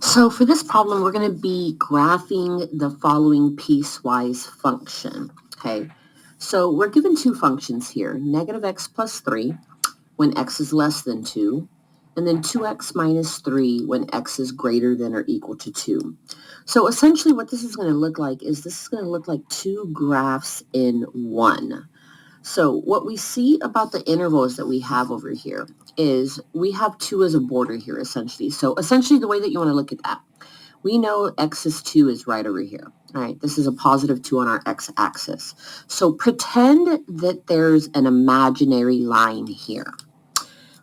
So for this problem, we're going to be graphing the following piecewise function, okay? So we're given two functions here, negative x plus 3 when x is less than 2, and then 2x minus 3 when x is greater than or equal to 2. So essentially what this is going to look like is this is going to look like two graphs in one. So what we see about the intervals that we have over here is we have 2 as a border here, essentially. So essentially the way that you want to look at that, we know x is 2 is right over here. All right, this is a positive 2 on our x-axis. So pretend that there's an imaginary line here.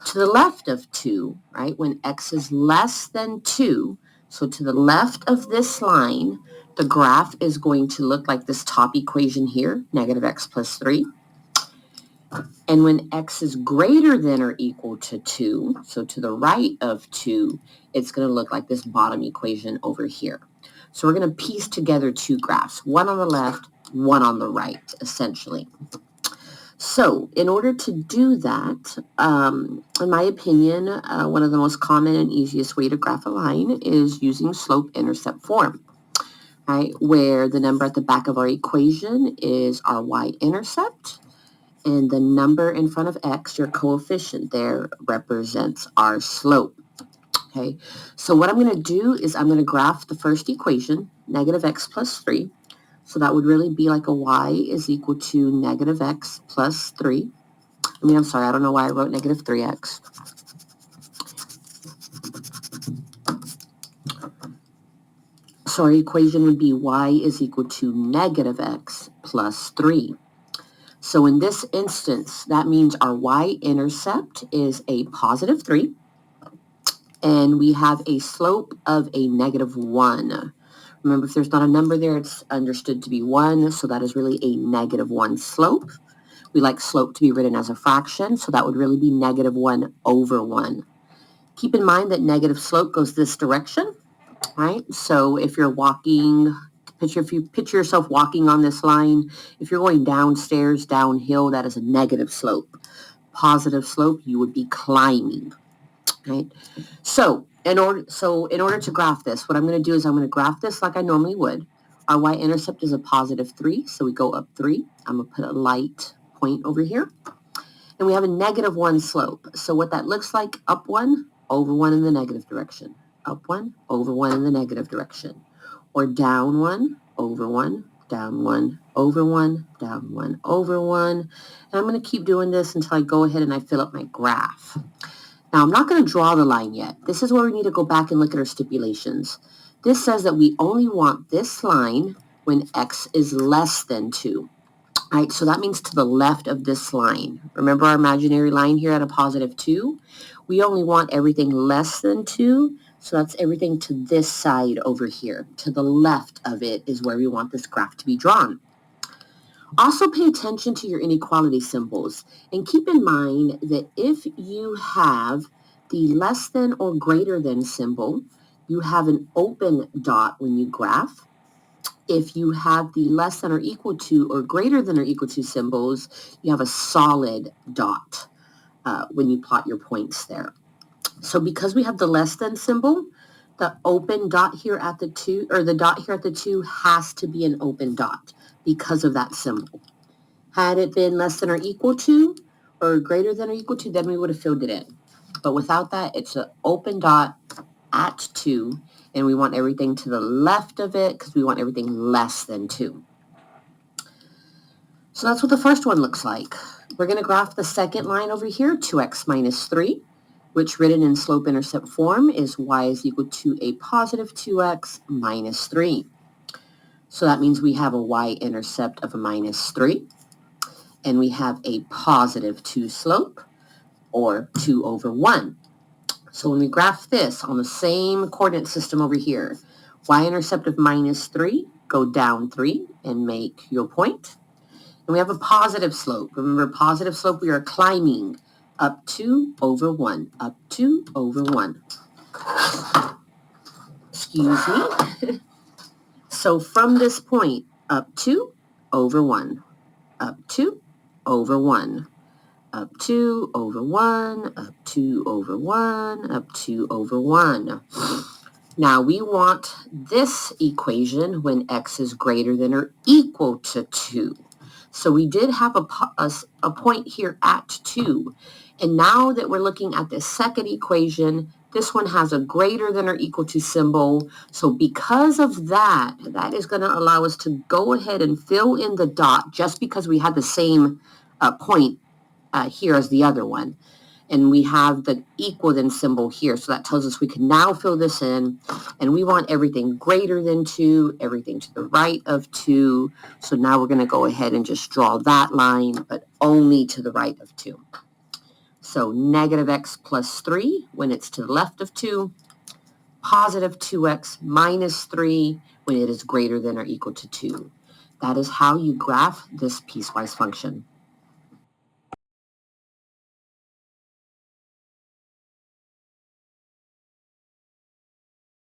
To the left of 2, right, when x is less than 2, so to the left of this line, the graph is going to look like this top equation here, negative x plus 3. And when x is greater than or equal to 2, so to the right of 2, it's going to look like this bottom equation over here. So we're going to piece together two graphs, one on the left, one on the right, essentially. So in order to do that, in my opinion, one of the most common and easiest way to graph a line is using slope-intercept form, right? Where the number at the back of our equation is our y-intercept, and the number in front of x, your coefficient there, represents our slope. Okay, so what I'm going to do is I'm going to graph the first equation, negative x plus 3. So that would really be like a y is equal to negative x plus 3. I'm sorry, I don't know why I wrote negative 3x. So our equation would be y is equal to negative x plus 3. So in this instance, that means our y-intercept is a positive 3. And we have a slope of a negative 1. Remember, if there's not a number there, it's understood to be 1, so that is really a negative 1 slope. We like slope to be written as a fraction, so that would really be negative 1 over 1. Keep in mind that negative slope goes this direction, right? So if you're walking, if you picture yourself walking on this line, if you're going downstairs, downhill, that is a negative slope. Positive slope, you would be climbing, right? So in order to graph this, what I'm going to do is I'm going to graph this like I normally would. Our y-intercept is a positive 3, so we go up 3. I'm going to put a light point over here. And we have a negative 1 slope. So what that looks like, up 1, over 1 in the negative direction. Up 1, over 1 in the negative direction. Or down 1, over 1, down 1, over 1, down 1, over 1. And I'm going to keep doing this until I go ahead and I fill up my graph. Now, I'm not going to draw the line yet. This is where we need to go back and look at our stipulations. This says that we only want this line when x is less than 2. All right, so that means to the left of this line. Remember our imaginary line here at a positive 2? We only want everything less than 2, so that's everything to this side over here. To the left of it is where we want this graph to be drawn. Also pay attention to your inequality symbols and keep in mind that if you have the less than or greater than symbol, you have an open dot when you graph. If you have the less than or equal to or greater than or equal to symbols, you have a solid dot when you plot your points there. So because we have the less than symbol, the open dot here at the 2, or the dot here at the 2 has to be an open dot because of that symbol. Had it been less than or equal to or greater than or equal to, then we would have filled it in. But without that, it's an open dot at 2, and we want everything to the left of it because we want everything less than 2. So that's what the first one looks like. We're going to graph the second line over here, 2x minus 3, which written in slope-intercept form is y is equal to a positive 2x minus 3. So that means we have a y-intercept of a minus 3, and we have a positive 2 slope, or 2 over 1. So when we graph this on the same coordinate system over here, y-intercept of minus 3, go down 3 and make your point. And we have a positive slope. Remember, positive slope, we are climbing up 2 over 1, up 2 over 1. Excuse me. So from this point, up 2 over 1, up 2 over 1, up 2 over 1, up 2 over 1, up 2 over 1. Now we want this equation when x is greater than or equal to 2. So we did have a point here at 2. And now that we're looking at the second equation, this one has a greater than or equal to symbol. So because of that, that is going to allow us to go ahead and fill in the dot just because we had the same point here as the other one. And we have the equal than symbol here. So that tells us we can now fill this in. And we want everything greater than 2, everything to the right of 2. So now we're going to go ahead and just draw that line, but only to the right of 2. So negative x plus 3 when it's to the left of 2. Positive 2x minus 3 when it is greater than or equal to 2. That is how you graph this piecewise function.